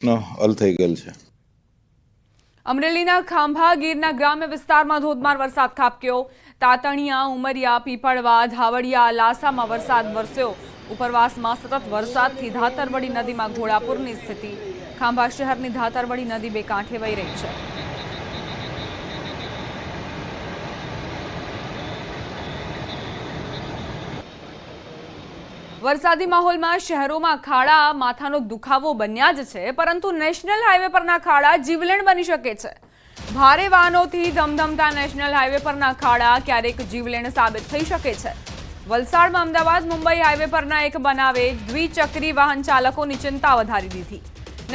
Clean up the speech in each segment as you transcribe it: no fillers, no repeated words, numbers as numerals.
હલ થઈ ગયેલ છે। અમરેલીના ખાંભા ગીરના ગ્રામ્ય વિસ્તારમાં ધોધમાર વરસાદ ખાબક્યો। તાતણિયા, ઉમરિયા, પીપળવા, ધાવડિયા, લાસામાં વરસાદ વરસ્યો। ઉપરવાસમાં સતત વરસાદથી ધાતરવડી નદીમાં ઘોડાપૂરની સ્થિતિ। ખાંભા શહેરની ધાતરવડી નદી બે કાંઠે વહી રહી છે। વરસાદી માહોલમાં શહેરોમાં ખાડા માથાનો દુખાવો બન્યા જ છે, પરંતુ નેશનલ હાઈવે પરના ખાડા જીવલેણ બની શકે છે। ભારે વાહનોથી ધમધમતા નેશનલ હાઈવે પરના ખાડા ક્યારેક જીવલેણ સાબિત થઈ શકે છે। વલસાડમાં અમદાવાદ મુંબઈ હાઈવે પરના એક બનાવે દ્વિચક્રી વાહન ચાલકોની ચિંતા વધારી દીધી।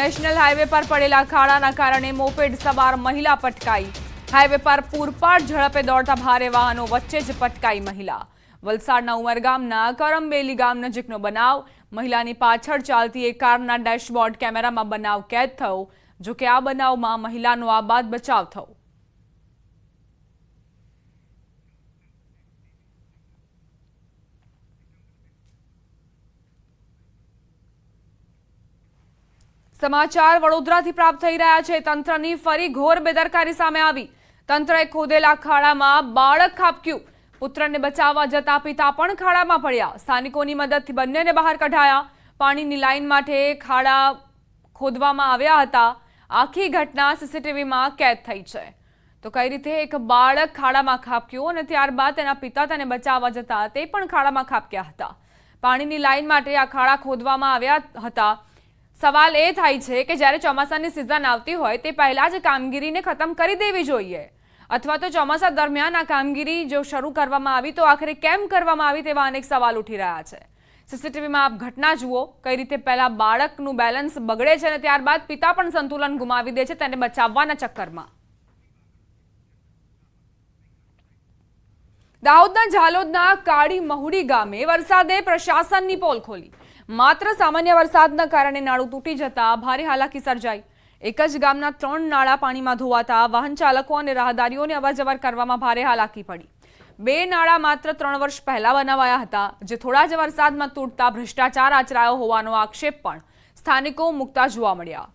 નેશનલ હાઈવે પર પડેલા ખાડાના કારણે મોપેડ સવાર મહિલા પટકાઈ। હાઈવે પર પૂરપાટ ઝડપે દોડતા ભારે વાહનો વચ્ચે જ પટકાઈ મહિલા। વલસાડના ઉમરગામના કરમબેલી ગામ નજીકનો બનાવ। મહિલાની પાછળ ચાલતી એક કારના ડેશબોર્ડ કેમેરામાં બનાવ કેદ થયો। જો કે આ બનાવમાં મહિલાનો આબાદ બચાવ થયો। સમાચાર વડોદરાથી પ્રાપ્ત થઈ રહ્યા છે। તંત્રની ફરી ઘોર બેદરકારી સામે આવી। તંત્રએ ખોદેલા ખાડામાં બાળક ખાબક્યું। પુત્રને બચાવવા જતા પિતા પણ ખાડામાં પડ્યા। સ્થાનિકોની મદદથી બંનેને બહાર કઢાયા। પાણીની લાઈન માટે ખાડા ખોદવામાં આવ્યા હતા। આખી ઘટના સીસીટીવીમાં કેદ થઈ છે। તો કઈ રીતે એક બાળક ખાડામાં ખાબક્યું અને ત્યારબાદ તેના પિતા તેને બચાવવા જતા તે પણ ખાડામાં ખાબક્યા હતા। પાણીની લાઈન માટે આ ખાડા ખોદવામાં આવ્યા હતા। સવાલ એ થાય છે કે જ્યારે ચોમાસાની સિઝન આવતી હોય તે પહેલા જ કામગીરીને ખતમ કરી દેવી જોઈએ, અથવા તો ચોમાસા દરમિયાન આ કામગીરી જો શરૂ કરવામાં આવી તો આખરે કેમ કરવામાં આવી તેવા અનેક સવાલ ઉઠી રહ્યા છે। સીસીટીવીમાં આપ ઘટના જુઓ, કઈ રીતે પહેલા બાળકનું બેલેન્સ બગડે છે અને ત્યારબાદ પિતા પણ સંતુલન ગુમાવી દે છે તેને બચાવવાના ચક્કરમાં। દાહોદના ઝાલોદના કાળી મહુડી ગામે વરસાદે પ્રશાસનની પોલ ખોલી। માત્ર સામાન્ય વરસાદના કારણે નાળું તૂટી જતા ભારે હાલાકી સર્જાઈ। એક જ ગામના 3 નાળા પાણીમાં ધોવાતા વાહન ચાલકો અને રાહદારીઓને અવરજવર કરવામાં ભારે હાલાકી પડી। 2 નાળા માત્ર 3 વર્ષ પહેલા બનાવાયા હતા, જે થોડા જ વરસાદમાં તૂટતા ભ્રષ્ટાચાર આચરાયો હોવાનો આક્ષેપ પણ સ્થાનિકો મુકતા જોવા મળ્યા।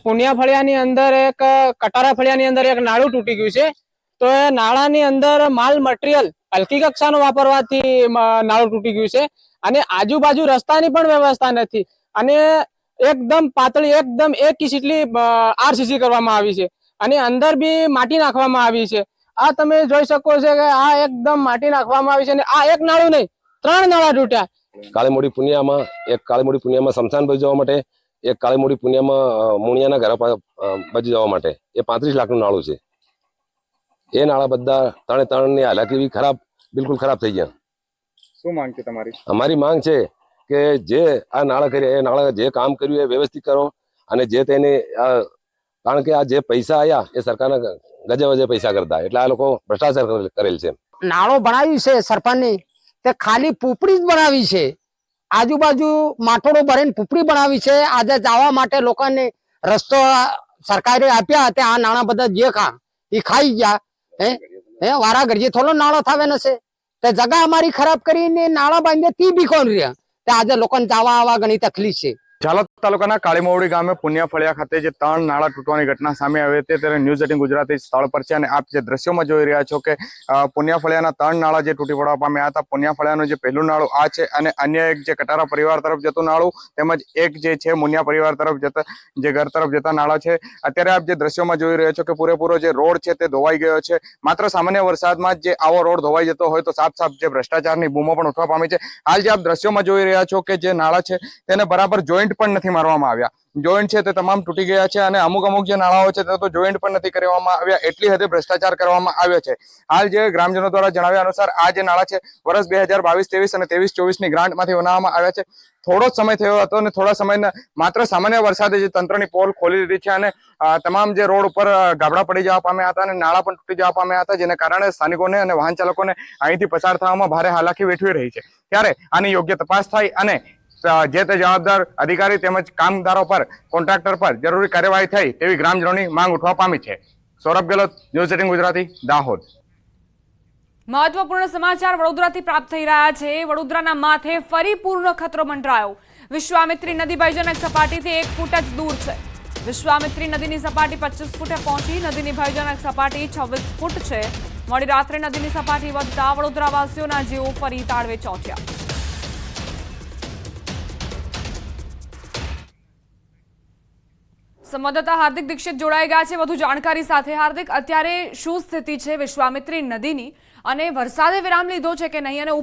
પુનિયા ફળિયાની અંદર એક કટારા ફળિયાની અંદર એક નાળું તૂટી ગયું છે। તો એ નાળાની અંદર માલ મટીરિયલ હલકી કક્ષાનું વાપરવાથી નાળું તૂટી ગયું છે અને આજુબાજુ રસ્તાની પણ વ્યવસ્થા નથી અને એકદમ પાતળી એકદમ 1 ઇંચ જેટલી આરસીસી કરવામાં આવી છે અને અંદર બી માટી નાખવામાં આવી છે। આ તમે જોઈ શકો છો કે આ એકદમ માટી નાખવામાં આવી છે અને આ એક નાળું નહીં 3 નાળા તૂટ્યા। કાળીમોડી પુનિયામાં સ્મશાન બાજુ જવા માટે, એક કાળીમોડી પુનિયામાં મુણિયાના ઘર બાજુ જવા માટે એ 35 લાખનું નાળું છે। એ નાળા બધા 3 ની હાલાકી ખરાબ, બિલકુલ ખરાબ થઈ ગયા। શું માંગ છે તમારી? અમારી માંગ છે કે જે આ નાળા કર્યા એ નાળા જે કામ કર્યું એ વ્યવસ્થિત કરો અને જે તેને કારણ કે આ જે પૈસા આયા એ સરકારના ગજે પૈસા કરતા, એટલે આ લોકો ભ્રષ્ટાચાર કરેલ છે। નાળો બનાવ્યું છે સરપંચની તે ખાલી પૂપડી જ બનાવી છે। આજુબાજુ માથોડો ભરીને પૂપડી બનાવી છે। આજે જવા માટે લોકોને રસ્તો સરકારે આપ્યા તે આ નાણા બધા જે એ ખાઈ ગયા। હે વારા ઘડીએ થોડો નાળો થાવે નશે તે જગા અમારી ખરાબ કરીને નાળા બાંધે તી બી કોણ રહ્યા તે આજે લોકોને જવા આવવા ઘણી તકલીફ છે। ઝાલોદ તાલુકાના કાળીમોવડી ગામે પુનિયા ફળિયા ખાતે જે 3 નાળા તૂટવાની ઘટના સામે આવી હતી ત્યારે ન્યૂઝ 18 ગુજરાતી સ્થળ પર છે અને આપ જે દ્રશ્યોમાં જોઈ રહ્યા છો કે પુનિયા ફળિયાના 3 નાળા જે તૂટી પડવા પામ્યા હતા। પુનિયા ફળિયાનું જે પહેલું નાળું આ છે અને અન્ય એક જે કટારા પરિવાર તરફ જતું નાળું તેમજ એક જે છે મુનિયા પરિવાર તરફ જતા જે ઘર તરફ જતા નાળા છે। અત્યારે આપ જે દ્રશ્યોમાં જોઈ રહ્યા છો કે પૂરેપૂરો જે રોડ છે તે ધોવાઈ ગયો છે। માત્ર સામાન્ય વરસાદમાં જ જે આવો રોડ ધોવાઈ જતો હોય તો સાફ જે ભ્રષ્ટાચારની બૂમો પણ ઉઠવા પામી છે। હાલ જે આપ દ્રશ્યોમાં જોઈ રહ્યા છો કે જે નાળા છે તેને બરાબર જોઈન્ટ પણ નથી મારવામાં આવ્યા। જોઈન્ટ છે તે તમામ તૂટી ગયા છે અને અમુક જે નાળાઓ છે તે તો જોઈન્ટ પણ નથી કરવામાં આવ્યા। એટલી હદે ભ્રષ્ટાચાર કરવામાં આવ્યો છે। હાલ જે ગ્રામજનો દ્વારા જણાવ્યા અનુસાર આ જે નાળા છે વર્ષ 2022-23 અને 23-24 ની ગ્રાન્ટમાંથી બનાવવામાં આવ્યા છે। થોડો જ સમય થયો હતો અને થોડા સમયના માત્ર સામાન્ય વરસાદે જે તંત્રની પોલ ખોલી દીધી છે અને તમામ જે રોડ ઉપર ગાબડા પડી જવા પામ્યા હતા અને નાળા પણ તૂટી જવા પામ્યા હતા, જેને કારણે સ્થાનિકોને અને વાહન ચાલકોને અહીંથી પસાર થવામાં ભારે હાલાકી વેઠવી રહી છે। ત્યારે આની યોગ્ય તપાસ થાય અને જે તે જવાબદાર અધિકારી તેમજ કામદારો પર, કોન્ટ્રાક્ટર પર જરૂરી કાર્યવાહી થઈ તેવી ગ્રામજનોની માંગ ઉઠવા પામી છે। સૌરભ ગેહલોત, ન્યૂઝ 18 ગુજરાતી, દાહોદ। મહત્વપૂર્ણ સમાચાર વડોદરાથી પ્રાપ્ત થઈ રહ્યા છે। વડોદરાના માથે ફરી પૂરનો ખતરો મંડરાયો। વિશ્વામિત્રી નદી ભયજનક સપાટીથી 1 ફૂટ જ દૂર છે। વિશ્વામિત્રી નદીની સપાટી 25 ફૂટે પહોંચી। નદીની ભયજનક સપાટી 26 ફૂટ છે। મોડી રાત્રે નદીની સપાટી વધતા વડોદરાવાસીઓના જીવ ફરી તાળવે ચોંટ્યા। સંવાદદાતા હાર્દિક દીક્ષિત જોડાઈ ગયા છે વધુ જાણકારી સાથે। હાર્દિક, અત્યારે શું સ્થિતિ છે વિશ્વામિત્રી નદીની અને વરસાદે વિરામ લીધો છે કે નહીં, અને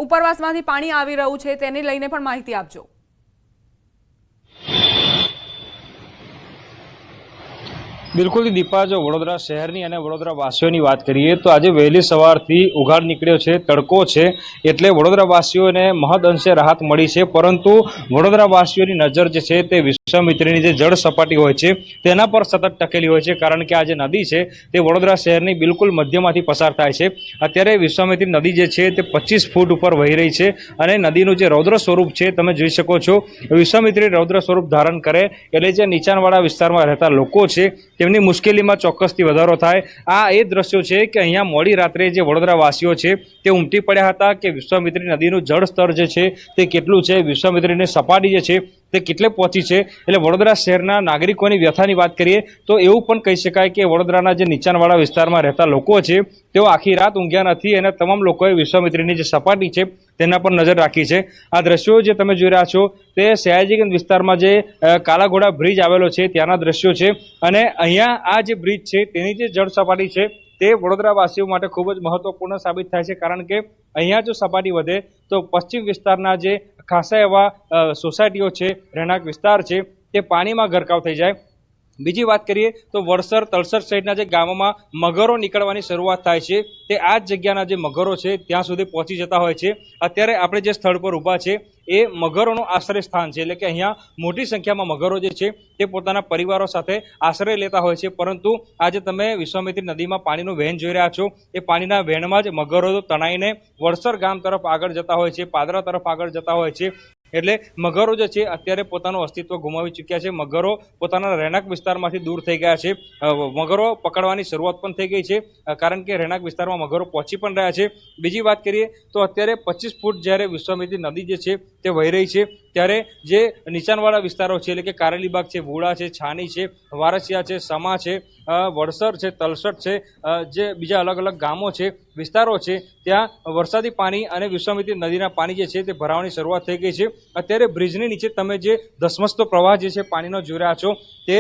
ઉપરવાસમાંથી પાણી આવી રહ્યું છે તેને લઈને પણ માહિતી આપજો। બિલકુલ દીપા, જો વડોદરા શહેરની અને વડોદરા વાસીઓની વાત કરીએ તો આજે વહેલી સવારથી ઉઘાડ નીકળ્યો છે, તડકો છે, એટલે વડોદરા વાસીઓને મહદ અંશે રાહત મળી છે। પરંતુ વડોદરા વાસીઓની નજર જે છે તે વિશ્વામિત્રીની જે જળ સપાટી હોય છે તેના પર સતત ટકેલી હોય છે, કારણ કે આ જે નદી છે તે વડોદરા શહેરની બિલકુલ મધ્યમાંથી પસાર થાય છે। અત્યારે વિશ્વામિત્રી નદી જે છે તે 25 ફૂટ ઉપર વહી રહી છે અને નદીનું જે રૌદ્ર સ્વરૂપ છે તમે જોઈ શકો છો। વિશ્વામિત્રી રૌદ્ર સ્વરૂપ ધારણ કરે એટલે જે નીચાણવાળા વિસ્તારમાં રહેતા લોકો છે તેમની મુશ્કેલીમાં ચોક્કસથી વધારો થાય। આ એ દ્રશ્યો છે કે અહીંયા મોડી રાત્રે જે વડોદરા વાસીઓ છે તે ઉમટી પડ્યા હતા કે વિશ્વામિત્રી નદીનું જળ સ્તર જે છે તે કેટલું છે, વિશ્વામિત્રીની સપાટી જે છે તે કેટલે પહોંચી છે। એટલે વડોદરા શહેરના નાગરિકોની વ્યથાની વાત કરીએ તો એવું પણ કહી શકાય કે વડોદરાના જે નીચાણવાળા વિસ્તારમાં રહેતા લોકો છે તેઓ આખી રાત ઊંઘ્યા નથી અને તમામ લોકોએ વિશ્વામિત્રીની જે સપાટી છે તેના પર નજર રાખી છે। આ દ્રશ્યો જે તમે જોઈ રહ્યા છો તે સયાજીગંજ વિસ્તારમાં જે કાલાઘોડા બ્રિજ આવેલો છે ત્યાંના દ્રશ્યો છે અને અહીંયા આ જે બ્રિજ છે તેની જે જળ સપાટી છે તે વડોદરાવાસીઓ માટે ખૂબ જ મહત્વપૂર્ણ સાબિત થાય છે, કારણ કે અહીંયા જો સપાટી વધે તો પશ્ચિમ વિસ્તારના જે ખાસા એવા સોસાયટીઓ છે, રહેણાંક વિસ્તાર છે તે પાણીમાં ગરકાવ થઈ જાય। બીજી વાત કરીએ તો વડસર, તલસર સહિતના જે ગામોમાં મગરો નીકળવાની શરૂઆત થાય છે તે આ જ જગ્યાના જે મગરો છે ત્યાં સુધી પહોંચી જતા હોય છે। અત્યારે આપણે જે સ્થળ પર ઊભા છે એ મગરોનું આશ્રય સ્થાન છે, એટલે કે અહીંયા મોટી સંખ્યામાં મગરો જે છે તે પોતાના પરિવારો સાથે આશ્રય લેતા હોય છે। પરંતુ આજે તમે વિશ્વામિત્રી નદીમાં પાણીનું વહેણ જોઈ રહ્યા છો, એ પાણીના વહેણમાં જ મગરો તણાઈને વડસર ગામ તરફ આગળ જતા હોય છે, પાદરા તરફ આગળ જતા હોય છે। એટલે મગરો જે છે અત્યારે પોતાનું અસ્તિત્વ ગુમાવી ચૂક્યા છે। મગરો પોતાના રહેણાંક વિસ્તારમાંથી દૂર થઈ ગયા છે। મગરો પકડવાની શરૂઆત પણ થઈ ગઈ છે, કારણ કે રહેણાંક વિસ્તારમાં મગરો પહોંચી પણ રહ્યા છે। બીજી વાત કરીએ તો અત્યારે 25 ફૂટ જ્યારે વિશ્વામિત્રી નદી જે છે તે વહી રહી છે ત્યારે જે નીચાણવાળા વિસ્તારો છે એટલે કે કારેલીબાગ છે, ભોળા છે, છાની છે, વારસિયા છે, સમા છે, વડસર છે, તલસટ છે, જે બીજા અલગ અલગ ગામો છે, વિસ્તારો છે, ત્યાં વરસાદી પાણી અને વિશ્વામિત્રી નદીના પાણી જે છે તે ભરાવાની શરૂઆત થઈ ગઈ છે। અત્યારે બ્રિજની નીચે તમે જે ધસમસતો પ્રવાહ જે છે પાણીનો જોઈ રહ્યા છો તે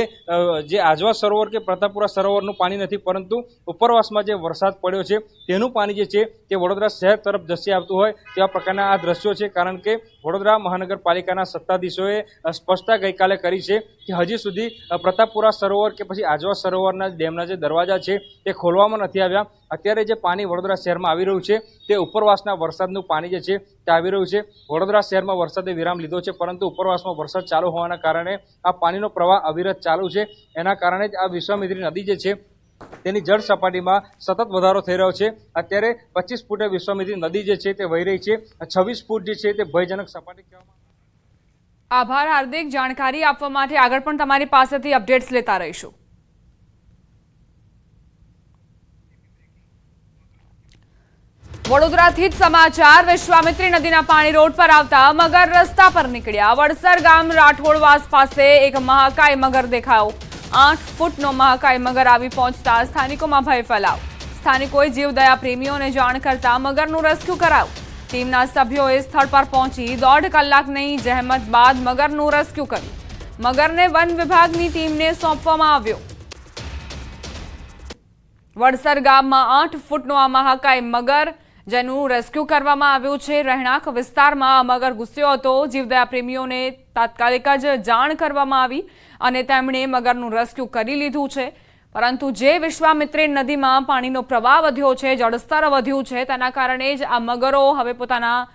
જે આજવા સરોવર કે પ્રતાપપુરા સરોવરનું પાણી નથી, પરંતુ ઉપરવાસમાં જે વરસાદ પડ્યો છે તેનું પાણી જે છે તે વડોદરા શહેર તરફ ધસી આવતું હોય તેવા પ્રકારના આ દ્રશ્યો છે, કારણ કે વડોદરા મહાનગરપાલિકાના સત્તાધીશોએ સ્પષ્ટતા ગઈકાલે કરી છે કે હજી સુધી પ્રતાપપુરા સરોવર કે પછી આજવા સરોવરના ડેમના જે દરવાજા છે તે ખોલવામાં નથી આવ્યા। અત્યારે જે પાણી વડોદરા શહેરમાં આવી રહ્યું છે તે ઉપરવાસના વરસાદનું પાણી જે છે તે આવી રહ્યું છે। વડોદરા શહેરમાં વરસાદે વિરામ લીધો છે, પરંતુ ઉપરવાસમાં વરસાદ ચાલુ હોવાના કારણે આ પાણીનો પ્રવાહ અવિરત ચાલુ છે। એના કારણે જ આ વિશ્વામિત્રી નદી જે છે તેની જળ સપાટીમાં સતત વધારો થઈ રહ્યો છે। અત્યારે 25 ફૂટે વિશ્વામિત્રી નદી જે છે તે વહી રહી છે। 26 ફૂટ જે છે તે ભયજનક સપાટી કહેવામાં। આભાર હાર્દિક, જાણકારી આપવા માટે। આગળ પણ તમારી પાસેથી અપડેટ્સ લેતા રહીશું। વડોદરાથી જ સમાચાર। વિશ્વામિત્રી નદીના પાણી રોડ પર આવતા મગર રસ્તા પર નીકળ્યા। વડસર ગામ રાઠોડવાસ પાસે એક મહાકાય મગર દેખાયો। 8 ફૂટનો મહાકાય મગર આવી પહોંચતા સ્થાનિકોમાં ભય ફેલાયો। સ્થાનિકોએ જીવદયા પ્રેમીઓને જાણ કરતા મગરનું રેસ્ક્યુ કરાયું। ટીમના સભ્યોએ સ્થળ પર પહોંચી 1.5 કલાકની જહેમત બાદ મગરનું રેસ્ક્યુ કર્યું। મગરને વન વિભાગની ટીમને સોંપવામાં આવ્યો। વડસર ગામમાં 8 ફૂટનો આ મહાકાય મગર જેનું રેસ્ક્યુ કરવામાં આવ્યું છે। રહેણાંક વિસ્તારમાં આ મગર ઘૂસ્યો હતો। જીવદયા પ્રેમીઓને તાત્કાલિક જ જાણ કરવામાં આવી અને તેમણે મગરનું રેસ્ક્યુ કરી લીધું છે। પરંતુ જે વિશ્વામિત્રી નદીમાં પાણીનો પ્રવાહ વધ્યો છે, જળસ્તર વધ્યું છે, તેના કારણે જ આ મગરો હવે પોતાના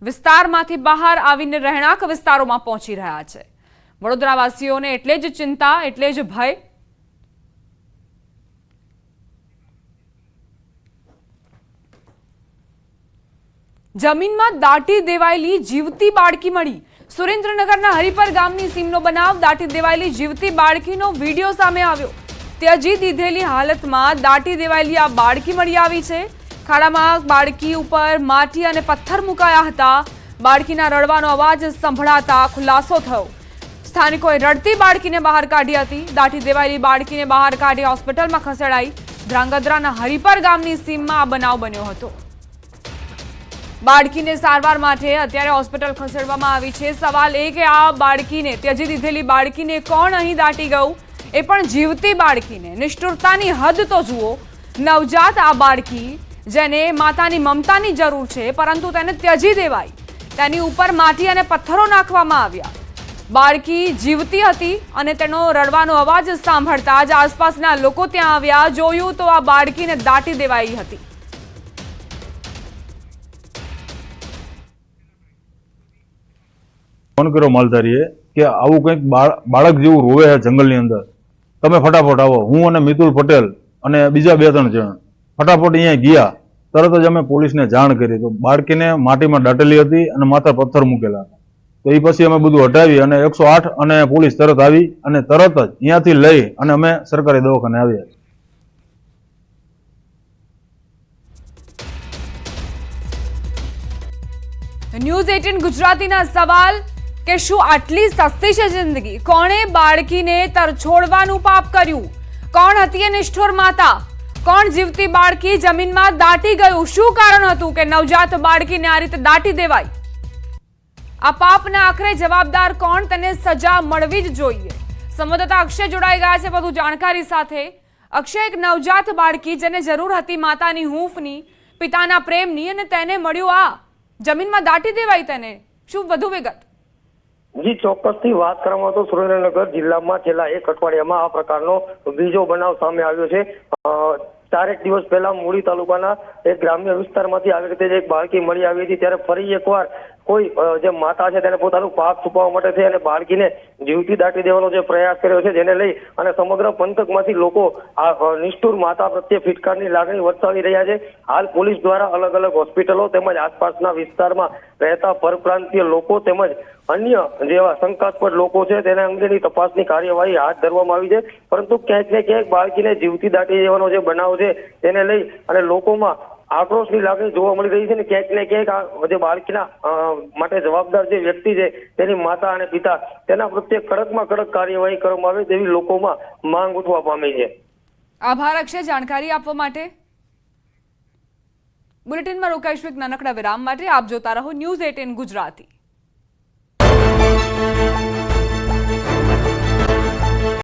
વિસ્તારમાંથી બહાર આવીને રહેણાંક વિસ્તારોમાં પહોંચી રહ્યા છે। વડોદરાવાસીઓને એટલે જ ચિંતા, એટલે જ ભય। જમીનમાં દાટી દેવાયેલી જીવતી બાળકી મળી। સુરેન્દ્રનગરના હરિપર ગામની સીમનો બનાવ। દાટી દેવાયેલી જીવતી બાળકીનો વિડીયો સામે આવ્યો। ત્યજી દીધેલી હાલતમાં દાટી દેવાયેલી આ બાળકી મળી આવી છે। ખાડામાં બાળકી ઉપર માટી અને પથ્થર મુકાયા હતા. બાળકીના રડવાનો અવાજ સંભળાતા ખુલાસો થયો. સ્થાનિકોએ રડતી બાળકીને બહાર કાઢી હતી. દાટી દેવાયેલી બાળકીને બહાર કાઢી હોસ્પિટલમાં ખસેડાઈ. ધ્રાંગધ્રાના હરિપર ગામની સીમમાં આ બનાવ બન્યો હતો. બાળકીને સારવાર માટે અત્યારે હોસ્પિટલ ખસેડવામાં આવી છે. સવાલ એ કે આ બાળકીને ત્યજી દીધેલી બાળકીને કોણ અહીં દાટી ગયું, એ પણ જીવતી બાળકીને. નિષ્ઠુરતાની હદ તો જુઓ. નવજાત આ બાળકી જેને માતાની મમતાની જરૂર છે, પરંતુ તેને ત્યજી દેવાઈ. તેની ઉપર માટી અને પથ્થરો નાખવામાં આવ્યા. બાળકી જીવતી હતી અને તેનો રડવાનો અવાજ સાંભળતા જ આસપાસના લોકો ત્યાં આવ્યા. જોયું તો આ બાળકીને દાટી દેવાઈ હતી. ફોન કર્યો માલધારીએ કે આવું કંઈક બાળક જેવું રોવે છે જંગલની અંદર, તમે ફટાફટ આવો. હું અને મિતુલ પટેલ અને બીજા 2-3 જણ ફટાફટ અહીંયા ગયા. તરત જ અમે પોલીસને જાણ કરી. તો બાળકીને માટીમાં દાટેલી હતી અને માથા પથ્થર મૂકેલા હતા. તો એ પછી અમે બધું હટાવી અને 108 અને પોલીસ તરત આવી અને તરત જ અહીંયાથી લઈ અને અમે સરકારી દવાખાને આવ્યા. ન્યૂઝ 18 ગુજરાતીના સવાલ કે શું આટલી સસ્તી છે જિંદગી? કોણે બાળકીને તરછોડવાનું પાપ કર્યું? કોણ હતી એ નિષ્ઠુર માતા? કોણ જીવતી બાળકી જમીનમાં દાટી ગયું? શું કારણ હતું કે નવજાત બાળકીને આ રીતે દાટી દેવાય? આ પાપના આખરે જવાબદાર કોણ? તેને સજા મળવી જ જોઈએ. સંવાદદાતા અક્ષય જોડાઈ ગયા છે વધુ જાણકારી સાથે. અક્ષય, એક નવજાત બાળકી જેને જરૂર હતી માતાની હૂંફની, પિતાના પ્રેમની, અને તેને મળ્યું આ જમીનમાં દાટી દેવાય તેને. શું વધુ વિગત? જી, ચોક્કસથી વાત કરવામાં તો સુરેન્દ્રનગર જિલ્લામાં છેલ્લા 1 અઠવાડિયામાં આ પ્રકારનો બીજો બનાવ સામે આવ્યો છે. 4 દિવસ પહેલા મૂળી તાલુકાના એક ગ્રામ્ય વિસ્તારમાંથી આવી રીતે એક બાળકી મળી આવી હતી. ત્યારે ફરી એકવાર કોઈ જે માતા છે તેને પોતાનું પાપ છુપાવવા માટે થઈ અને બાળકીને જીવતી દાટી દેવાનો જે પ્રયાસ કર્યો છે, જેને લઈ અને સમગ્ર પંથકમાંથી લોકો આ નિષ્ઠુર માતા પ્રત્યે ફિટકારની લાગણી વરસાવી રહ્યા છે. હાલ પોલીસ દ્વારા અલગ અલગ હોસ્પિટલો તેમજ આસપાસના વિસ્તારમાં રહેતા પરપ્રાંતીય લોકો તેમજ અન્ય જેવા શંકાસ્પદ લોકો છે તેને અંગેની તપાસની કાર્યવાહી હાથ ધરવામાં આવી છે. પરંતુ ક્યાંક ને ક્યાંક બાળકીને જીવતી દાટી દેવાનો જે બનાવ છે તેને લઈ અને લોકોમાં આક્રોશની લાગણી જોવા મળી રહી છે. ને ક્યાંક ને ક્યાંક આ જે બાળકીના માટે જવાબદાર જે વ્યક્તિ છે તેની માતા અને પિતા તેના પ્રત્યે કડકમાં કડક કાર્યવાહી કરવામાં આવે તેવી લોકોમાં માંગ ઉઠવા પામી છે. આભાર અક્ષય જાણકારી આપવા માટે. બુલેટિનમાં રોકાઈશું એક નાનકડા વિરામ માટે. આપ જોતા રહો ન્યૂઝ 18 ગુજરાતી.